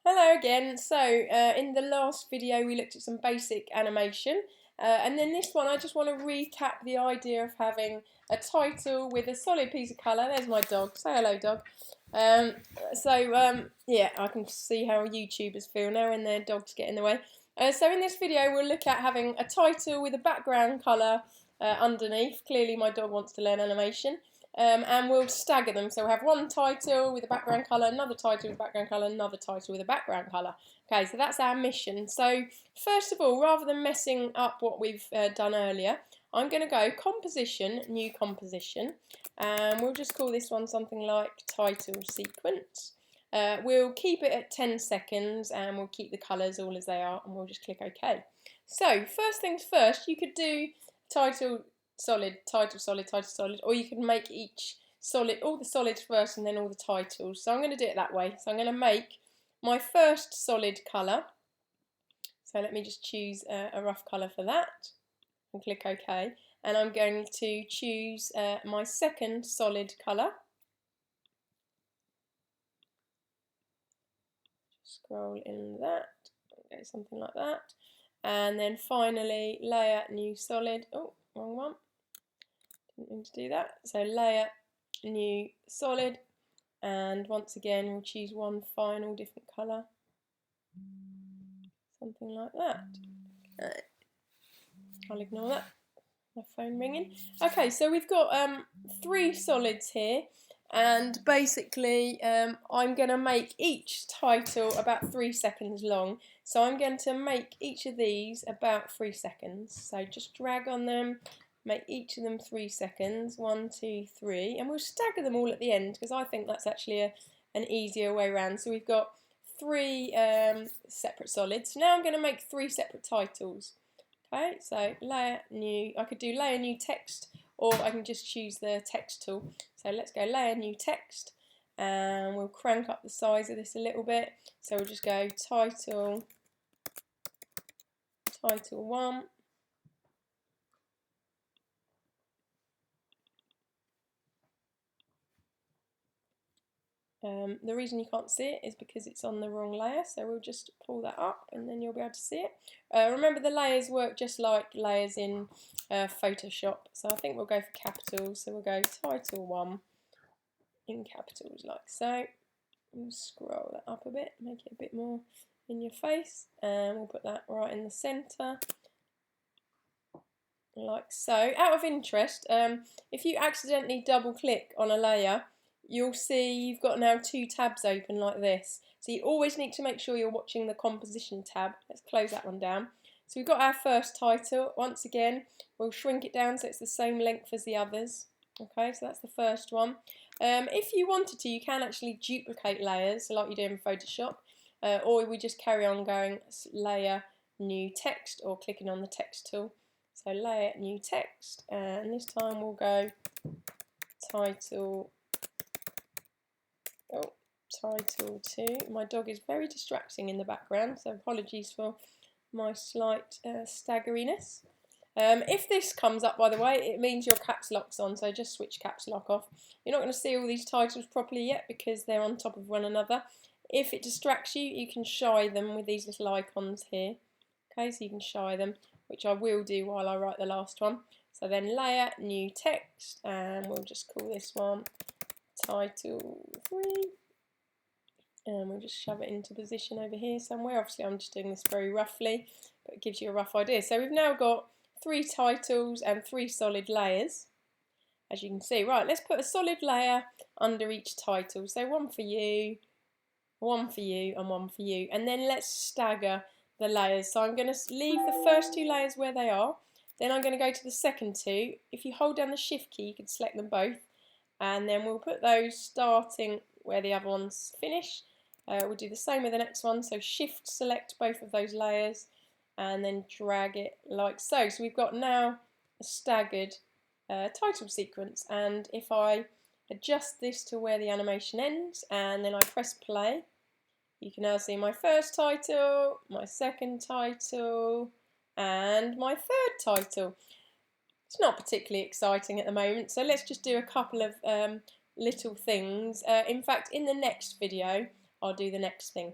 Hello again. In the last video we looked at some basic animation and then this one I just want to recap the idea of having a title with a solid piece of colour. There's my dog. Say hello, dog. Yeah, I can see how YouTubers feel now when their dogs get in the way. So in this video we'll look at having a title with a background colour underneath. Clearly my dog wants to learn animation. And we'll stagger them. So we'll have one title with a background colour, another title with a background colour, another title with a background colour. Okay, so that's our mission. So first of all, rather than messing up what we've done earlier, I'm going to go composition, new composition, and we'll just call this one something like title sequence. We'll keep it at 10 seconds and we'll keep the colours all as they are and we'll just click OK. So first things first, you could do title solid, title solid, title solid, or you can make each solid, all the solids first and then all the titles. So I'm going to do it that way. So I'm going to make my first solid colour. So let me just choose a rough colour for that and click OK. And I'm going to choose my second solid colour. Scroll in that, go something like that. And then finally layer new solid. Oh, wrong one. Didn't mean to do that. So layer new solid, and once again we'll choose one final different colour, something like that. I'll ignore that, my phone ringing. Okay, so we've got 3 solids here, and basically I'm going to make each title about 3 seconds long. So I'm going to make each of these about 3 seconds. So just drag on them, make each of them 3 seconds, 1, 2, 3, and we'll stagger them all at the end because I think that's actually an easier way around. So we've got 3 separate solids. Now I'm going to make 3 separate titles. Okay, so layer new, I could do layer new text, or I can just choose the text tool. So let's go layer new text, and we'll crank up the size of this a little bit. So we'll just go title 1. The reason you can't see it is because it's on the wrong layer, so we'll just pull that up and then you'll be able to see it. Remember, the layers work just like layers in Photoshop, so I think we'll go for capitals. So we'll go title 1 in capitals like so. We'll scroll that up a bit, make it a bit more in your face, and we'll put that right in the centre like so. Out of interest, if you accidentally double click on a layer, you'll see you've got now 2 tabs open like this. So you always need to make sure you're watching the composition tab. Let's close that one down. So we've got our first title. Once again, we'll shrink it down so it's the same length as the others. Okay, so that's the first one. If you wanted to, you can actually duplicate layers like you do in Photoshop, or we just carry on going layer new text or clicking on the text tool. So layer new text, and this time we'll go title 2. My dog is very distracting in the background, so apologies for my slight staggeriness. If this comes up, by the way, it means your caps lock's on, so just switch caps lock off. You're not going to see all these titles properly yet because they're on top of one another. If it distracts you, you can shy them with these little icons here. Okay, so you can shy them, which I will do while I write the last one. So then layer new text, and we'll just call this one title 3, and we'll just shove it into position over here somewhere. Obviously I'm just doing this very roughly, but it gives you a rough idea. So we've now got 3 titles and 3 solid layers, as you can see. Right, let's put a solid layer under each title. So one for you, one for you, and one for you, and then let's stagger the layers. So I'm going to leave the first 2 layers where they are, then I'm going to go to the second 2. If you hold down the shift key, you can select them both, and then we'll put those starting where the other ones finish. We'll do the same with the next one, so shift select both of those layers and then drag it like so. So we've got now a staggered title sequence, and if I adjust this to where the animation ends and then I press play, you can now see my first title, my second title, and my third title. It's not particularly exciting at the moment, so let's just do a couple of little things. In fact, in the next video, I'll do the next thing.